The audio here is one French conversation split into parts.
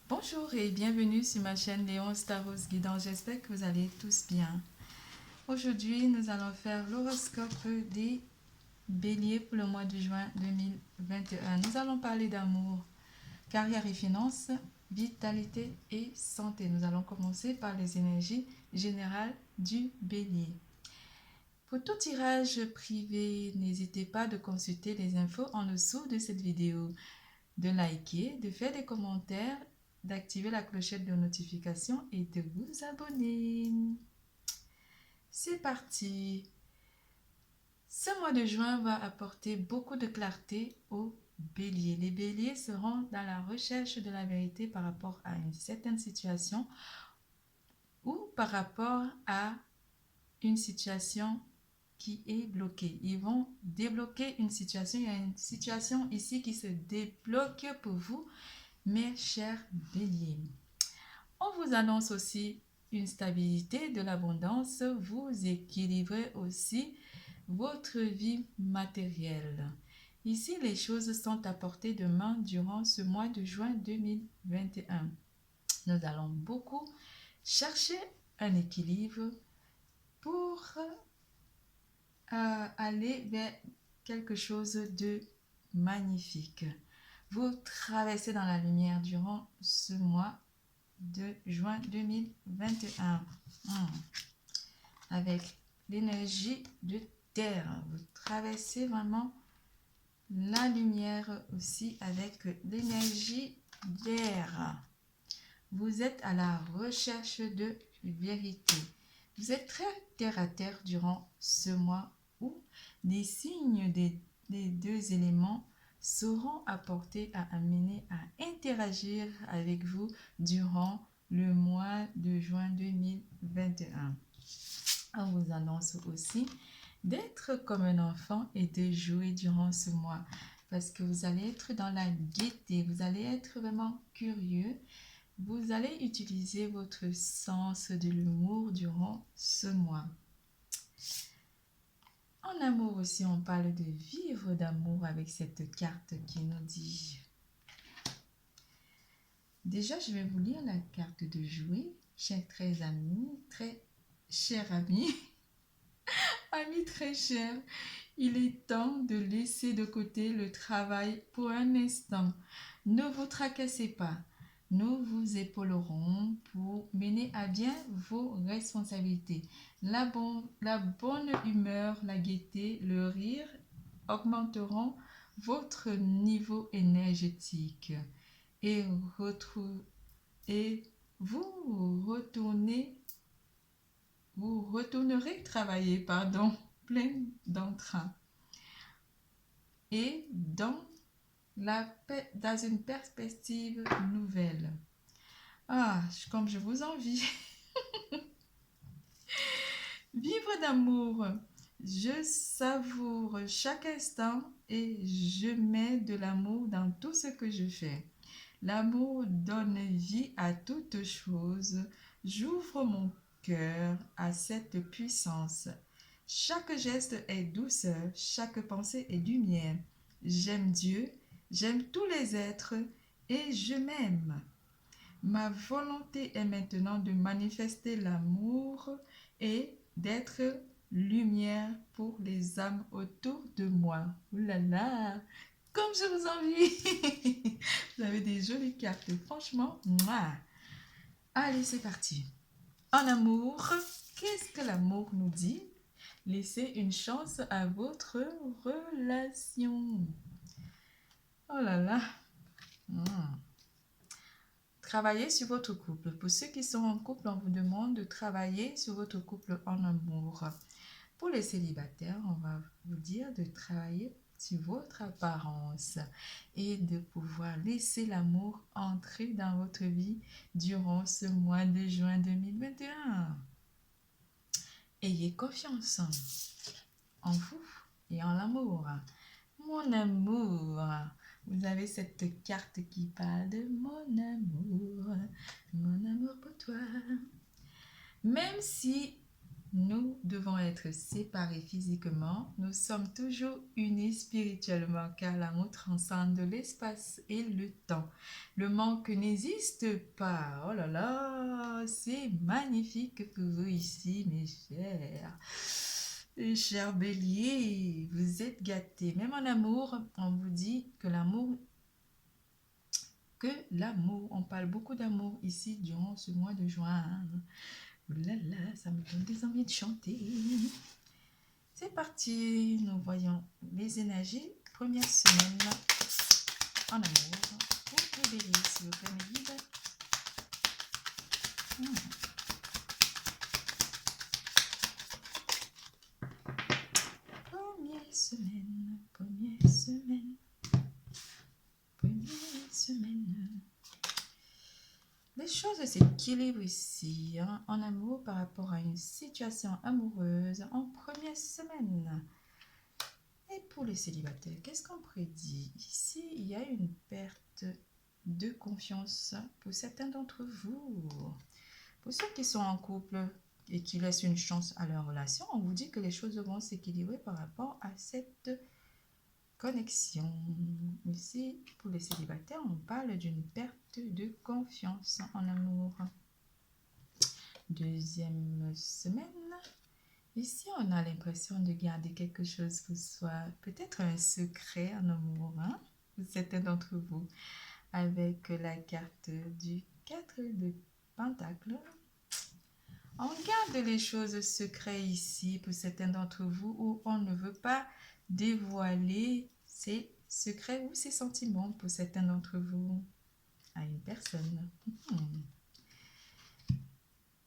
Bonjour et bienvenue sur ma chaîne Léon Staros Guidant. J'espère que vous allez tous bien. Aujourd'hui, nous allons faire l'horoscope des béliers pour le mois de juin 2021. Nous allons parler d'amour, carrière et finances, vitalité et santé. Nous allons commencer par les énergies générales du bélier. Pour tout tirage privé, n'hésitez pas de consulter les infos en dessous de cette vidéo, de liker, de faire des commentaires, d'activer la clochette de notification et de vous abonner. C'est parti. Ce mois de juin va apporter beaucoup de clarté aux béliers. Les béliers seront dans la recherche de la vérité par rapport à une certaine situation ou par rapport à une situation qui est bloquée. Ils vont débloquer une situation. Il y a une situation ici qui se débloque pour vous, mes chers béliers. On vous annonce aussi une stabilité, de l'abondance. Vous équilibrez aussi votre vie matérielle. Ici, les choses sont à portée de main durant ce mois de juin 2021. Nous allons beaucoup chercher un équilibre pour aller vers quelque chose de magnifique. Vous traversez dans la lumière durant ce mois de juin 2021 avec l'énergie de terre. Vous traversez vraiment la lumière aussi avec l'énergie d'air. Vous êtes à la recherche de vérité. Vous êtes très terre à terre durant ce mois où les signes des deux éléments seront apportés à amener à interagir avec vous durant le mois de juin 2021. On vous annonce aussi d'être comme un enfant et de jouer durant ce mois parce que vous allez être dans la gaieté, vous allez être vraiment curieux, vous allez utiliser votre sens de l'humour durant ce mois. En amour aussi, on parle de vivre d'amour avec cette carte qui nous dit. Déjà, je vais vous lire la carte de jouer, chers très amis, très chers amis, amis très chers. Il est temps de laisser de côté le travail pour un instant. Ne vous tracassez pas. Nous vous épaulerons pour mener à bien vos responsabilités. La bonne humeur, la gaieté, le rire augmenteront votre niveau énergétique et vous retournerez travailler, plein d'entrain et dans une perspective nouvelle. Comme je vous envie. Vivre d'amour. Je savoure chaque instant et je mets de l'amour dans tout ce que je fais. L'amour donne vie à toute chose. J'ouvre mon cœur à cette puissance. Chaque geste est douceur, chaque pensée est lumière. J'aime Dieu, j'aime tous les êtres et je m'aime. Ma volonté est maintenant de manifester l'amour et d'être lumière pour les âmes autour de moi. Ouh là là, comme je vous envie. Vous avez des jolies cartes, franchement. Mouah. Allez, c'est parti. En amour, qu'est-ce que l'amour nous dit? Laissez une chance à votre relation. Oh là là. Travaillez sur votre couple. Pour ceux qui sont en couple, on vous demande de travailler sur votre couple en amour. Pour les célibataires, on va vous dire de travailler sur votre apparence et de pouvoir laisser l'amour entrer dans votre vie durant ce mois de juin 2021. Ayez confiance en vous et en l'amour. Mon amour, vous avez cette carte qui parle de mon amour pour toi. Même si Nous devons être séparés physiquement, nous sommes toujours unis spirituellement car l'amour transcende l'espace et le temps. Le manque n'existe pas. Oh là là, c'est magnifique pour vous ici, mes chers. Mes chers béliers, vous êtes gâtés. Même en amour, on vous dit on parle beaucoup d'amour ici durant ce mois de juin. Oh là là, ça me donne des envies de chanter. C'est parti, nous voyons les énergies. Première semaine en amour. Pour les béliers, s'il vous plaît, mes guides. Première semaine, première semaine, première semaine. Les choses s'équilibrent ici, hein, en amour par rapport à une situation amoureuse en première semaine. Et pour les célibataires, qu'est-ce qu'on prédit? Ici, il y a une perte de confiance pour certains d'entre vous. Pour ceux qui sont en couple et qui laissent une chance à leur relation, on vous dit que les choses vont s'équilibrer par rapport à cette connexion. Ici, pour les célibataires, on parle d'une perte de confiance en amour. Deuxième semaine. Ici, on a l'impression de garder quelque chose pour soi, peut-être un secret en amour, hein, pour certains d'entre vous, avec la carte du 4 de Pentacle. On garde les choses secrètes ici pour certains d'entre vous où on ne veut pas dévoiler ses secrets ou ses sentiments pour certains d'entre vous à une personne.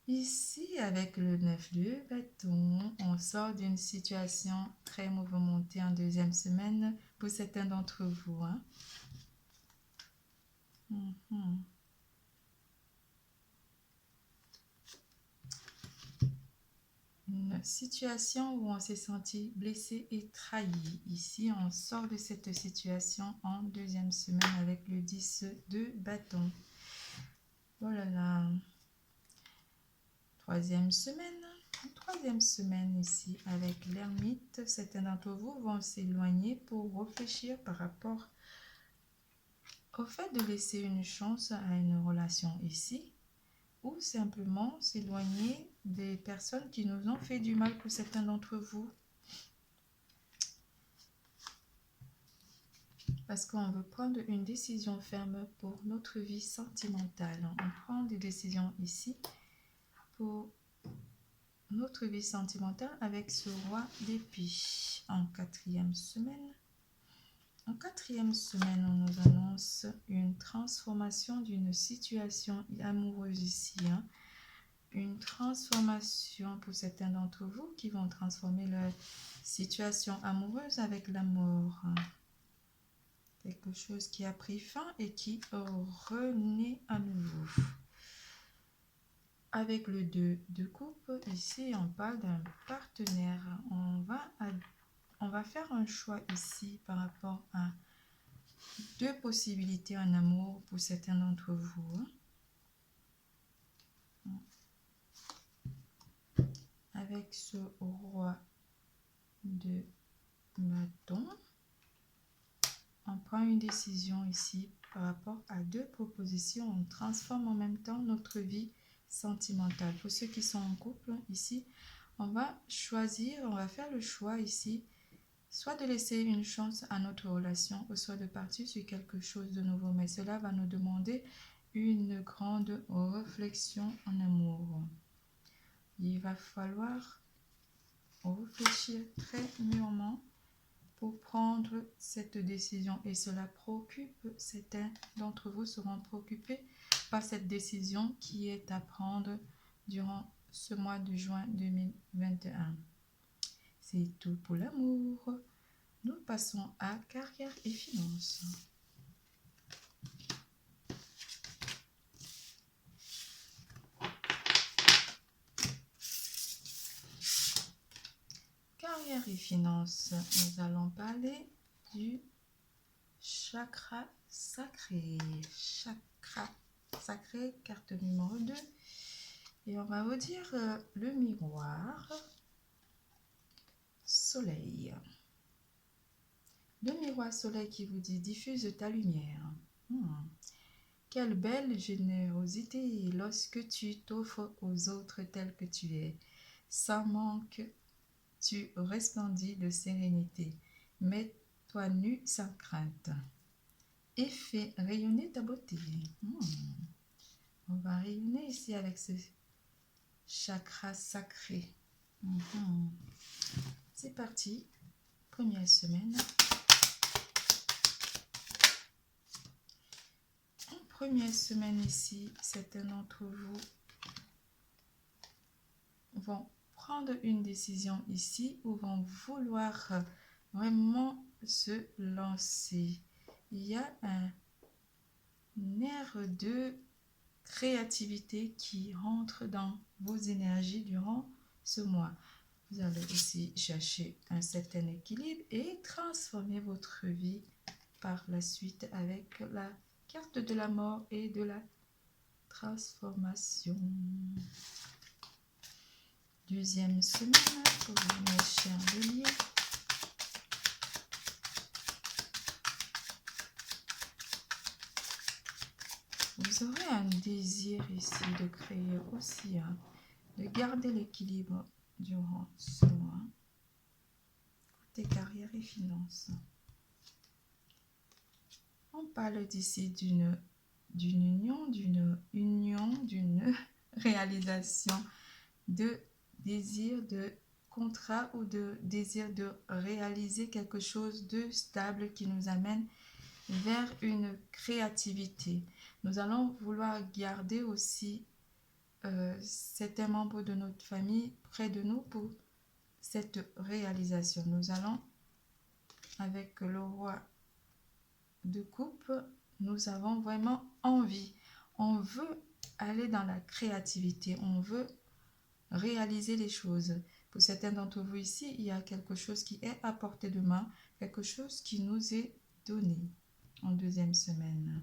Ici, avec le 9 de bâton, on sort d'une situation très mouvementée en deuxième semaine pour certains d'entre vous. Hein? Une situation où on s'est senti blessé et trahi. Ici, on sort de cette situation en deuxième semaine avec le 10 de bâton. Oh là là. Troisième semaine ici avec l'ermite. Certains d'entre vous vont s'éloigner pour réfléchir par rapport au fait de laisser une chance à une relation ici ou simplement s'éloigner des personnes qui nous ont fait du mal pour certains d'entre vous. Parce qu'on veut prendre une décision ferme pour notre vie sentimentale. On prend des décisions ici pour notre vie sentimentale avec ce roi d'épée en quatrième semaine. En quatrième semaine, on nous annonce une transformation d'une situation amoureuse ici. Hein. Une transformation pour certains d'entre vous qui vont transformer leur situation amoureuse avec la mort. Quelque chose qui a pris fin et qui renaît à nouveau. Avec le 2 de coupe, ici on parle d'un partenaire. On va faire un choix ici par rapport à deux possibilités en amour pour certains d'entre vous. Avec ce roi de bâton, on prend une décision ici par rapport à deux propositions. On transforme en même temps notre vie sentimentale. Pour ceux qui sont en couple, ici, on va faire le choix ici, soit de laisser une chance à notre relation, ou soit de partir sur quelque chose de nouveau. Mais cela va nous demander une grande réflexion en amour. Il va falloir réfléchir très mûrement pour prendre cette décision. Et cela préoccupe, certains d'entre vous seront préoccupés par cette décision qui est à prendre durant ce mois de juin 2021. C'est tout pour l'amour. Nous passons à carrière et finances. Carrière et finances, nous allons parler du chakra sacré. Chakra sacré, carte numéro 2. Et on va vous dire le miroir soleil. Le miroir soleil qui vous dit diffuse ta lumière. Quelle belle générosité lorsque tu t'offres aux autres tel que tu es. Sans manque, tu resplendis de sérénité. Mets-toi nu sans crainte et fais rayonner ta beauté. On va rayonner ici avec ce chakra sacré. C'est parti, première semaine. En première semaine ici, certains d'entre vous vont prendre une décision ici ou vont vouloir vraiment se lancer. Il y a un air de créativité qui rentre dans vos énergies durant ce mois. Vous allez aussi chercher un certain équilibre et transformer votre vie par la suite avec la carte de la mort et de la transformation. Deuxième semaine pour vous, mes chers béliers. Vous aurez un désir ici de créer aussi, de garder l'équilibre durant ce mois. Côté carrière et finances. On parle d'ici d'une union, d'une réalisation de désir de contrat ou de désir de réaliser quelque chose de stable qui nous amène vers une créativité. Nous allons vouloir garder aussi certains membres de notre famille près de nous pour cette réalisation. Nous allons, avec le roi de coupe, nous avons vraiment envie. On veut aller dans la créativité. On veut réaliser les choses. Pour certains d'entre vous ici, il y a quelque chose qui est à portée de main, quelque chose qui nous est donné en deuxième semaine.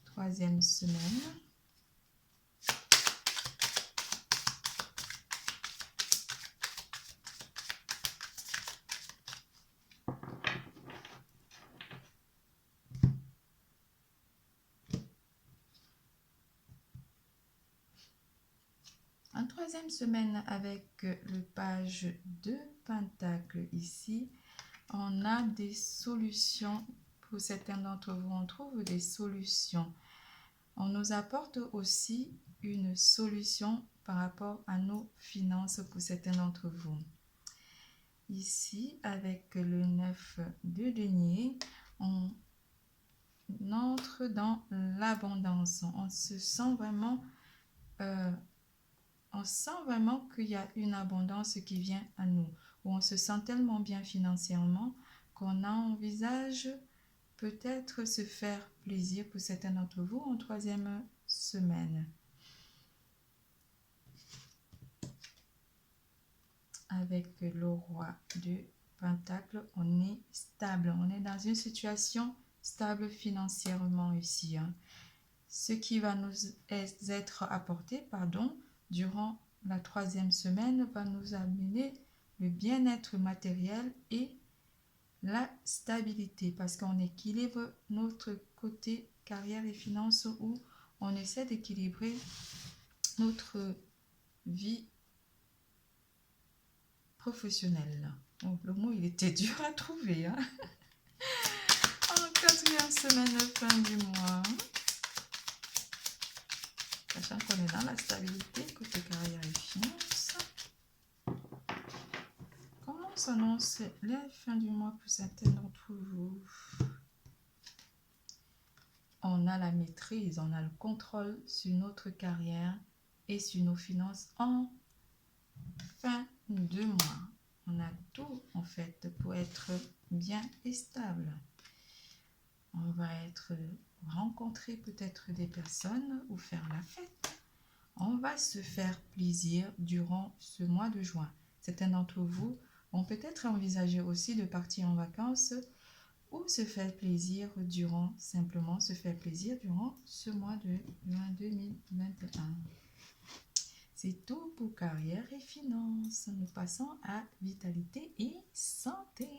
Troisième semaine. En troisième semaine, avec le page de Pentacle ici, on a des solutions. Pour certains d'entre vous, on trouve des solutions. On nous apporte aussi une solution par rapport à nos finances pour certains d'entre vous. Ici, avec le 9 de denier, on entre dans l'abondance. On se sent vraiment... on sent vraiment qu'il y a une abondance qui vient à nous, où on se sent tellement bien financièrement qu'on envisage peut-être se faire plaisir pour certains d'entre vous en troisième semaine. Avec le roi de Pentacle, on est stable, on est dans une situation stable financièrement ici. Ce qui va nous être apporté, durant la troisième semaine va nous amener le bien-être matériel et la stabilité parce qu'on équilibre notre côté carrière et finances où on essaie d'équilibrer notre vie professionnelle. Donc, le mot, il était dur à trouver. En quatrième semaine, fin du mois. Sachant qu'on est dans la stabilité côté carrière et finances. Comment s'annonce la fin du mois pour certains d'entre vous? On a la maîtrise, on a le contrôle sur notre carrière et sur nos finances en fin de mois. On a tout en fait pour être bien et stable. On va rencontrer peut-être des personnes ou faire la fête. On va se faire plaisir durant ce mois de juin. Certains d'entre vous vont peut-être envisager aussi de partir en vacances ou simplement se faire plaisir durant ce mois de juin 2021. C'est tout pour carrière et finances. Nous passons à vitalité et santé.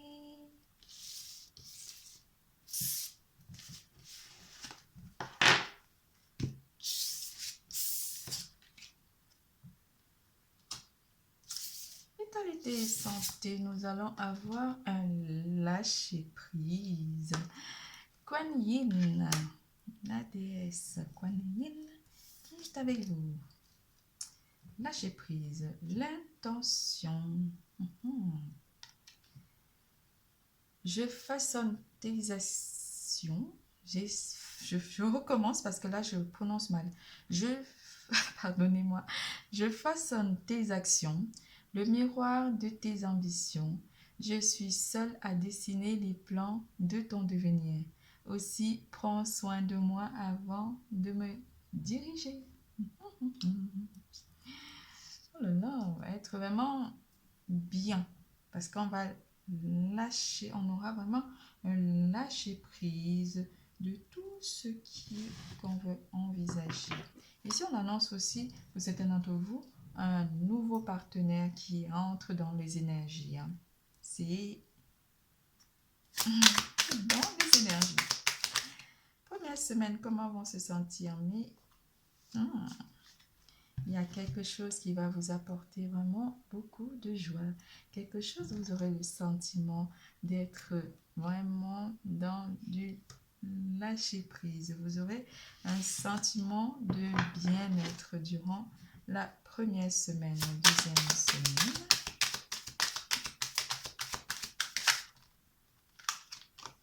Vitalité et santé, nous allons avoir un lâcher-prise. Kuan Yin, la déesse Kuan Yin, qui est avec vous. Lâcher prise, l'intention. Je façonne tes actions. Je recommence parce que là, je prononce mal. Pardonnez-moi. Je façonne tes actions, le miroir de tes ambitions. Je suis seule à dessiner les plans de ton devenir. Aussi, prends soin de moi avant de me diriger. Oh là là, on va être vraiment bien parce qu'on va lâcher, on aura vraiment un lâcher prise de tout ce qu'on veut envisager. Ici, on annonce aussi pour certains d'entre vous un nouveau partenaire qui entre dans les énergies. C'est dans les énergies. Première semaine, comment vont se sentir? Mais il y a quelque chose qui va vous apporter vraiment beaucoup de joie. Quelque chose, vous aurez le sentiment d'être vraiment dans du lâcher prise. Vous aurez un sentiment de bien-être durant la première semaine, la deuxième semaine.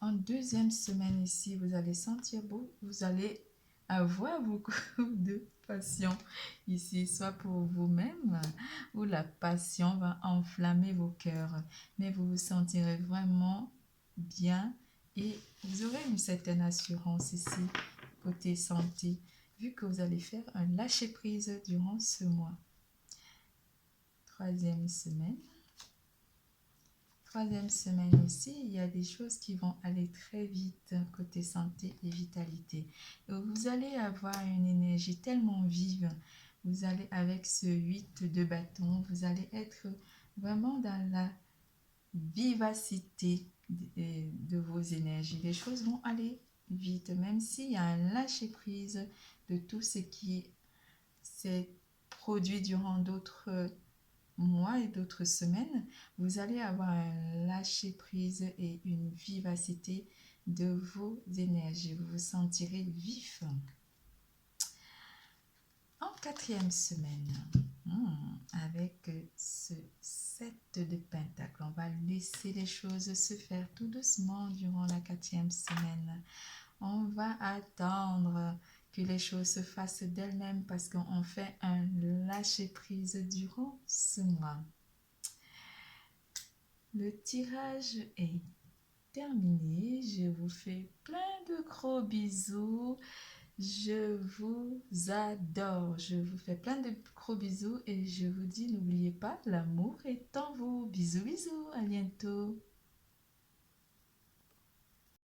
En deuxième semaine ici, vous allez sentir beau, vous allez avoir beaucoup de passion ici, soit pour vous-même, où la passion va enflammer vos cœurs, mais vous vous sentirez vraiment bien et vous aurez une certaine assurance ici, côté santé, vu que vous allez faire un lâcher-prise durant ce mois. Troisième semaine ici, il y a des choses qui vont aller très vite côté santé et vitalité. Et vous allez avoir une énergie tellement vive. Vous allez, avec ce 8 de bâton, vous allez être vraiment dans la vivacité de vos énergies. Les choses vont aller vite, même s'il y a un lâcher-prise de tout ce qui s'est produit durant d'autres mois et d'autres semaines, vous allez avoir un lâcher prise et une vivacité de vos énergies. Vous vous sentirez vif. En quatrième semaine, avec ce 7 de pentacle, on va laisser les choses se faire tout doucement durant la quatrième semaine. On va attendre que les choses se fassent d'elles-mêmes parce qu'on fait un lâcher-prise durant ce mois. Le tirage est terminé. Je vous fais plein de gros bisous. Je vous adore. Je vous fais plein de gros bisous et je vous dis, n'oubliez pas, l'amour est en vous. Bisous, bisous. À bientôt.